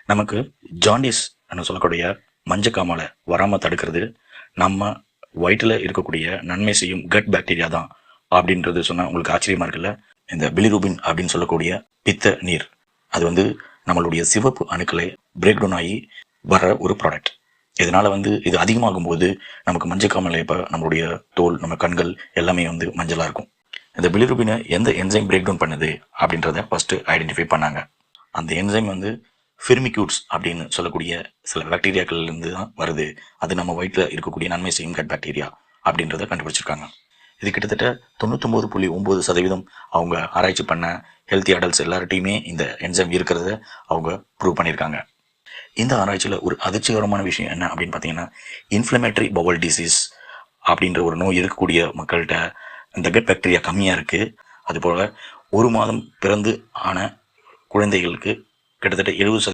நமக்கு ஜாண்டிஸ் சொல்லக்கூடிய மஞ்சக்காமலை வராமல் தடுக்கிறது நம்ம வயிற்றில் இருக்கக்கூடிய நன்மை செய்யும் கட் பாக்டீரியா தான் அப்படின்றது சொன்னால் உங்களுக்கு ஆச்சரியமா இருக்குல்ல. இந்த பிலிரூபின் அப்படின்னு சொல்லக்கூடிய பித்த நீர் அது நம்மளுடைய சிவப்பு அணுக்களை பிரேக் டவுன் ஆகி வர ஒரு ப்ராடக்ட். இதனால இது அதிகமாகும் போது நமக்கு மஞ்சக்காமலை இப்போ நம்மளுடைய தோல், நம்ம கண்கள் எல்லாமே மஞ்சளாக இருக்கும். இந்த பிலிரூபினை எந்த என்சைம் பிரேக் டவுன் பண்ணுது அப்படின்றத ஃபர்ஸ்ட் ஐடென்டிஃபை பண்ணாங்க. அந்த என்சைம் ஃபிர்மிக்யூட்ஸ் அப்படின்னு சொல்லக்கூடிய சில பாக்டீரியாக்கள்லேருந்து தான் வருது. அது நம்ம வயிற்றில் இருக்கக்கூடிய நன்மை செய்யும் கட் பாக்டீரியா அப்படின்றத கண்டுபிடிச்சிருக்காங்க. இது கிட்டத்தட்ட 99.9% அவங்க ஆராய்ச்சி பண்ண ஹெல்த்தி அடல்ட்ஸ் எல்லார்ட்டையுமே இந்த என்சைம் இருக்கிறத அவங்க ப்ரூவ் பண்ணியிருக்காங்க. இந்த ஆராய்ச்சியில் ஒரு அதிர்ச்சிகரமான விஷயம் என்ன அப்படின்னு பார்த்தீங்கன்னா, இன்ஃப்ளமேட்டரி பவல் டிசீஸ் அப்படின்ற ஒரு நோய் இருக்கக்கூடிய மக்கள்கிட்ட இந்த கட் பாக்டீரியா கம்மியாக இருக்குது. அதுபோல் 1 மாதம் பிறந்து ஆன குழந்தைகளுக்கு கிட்டத்தட்ட 70%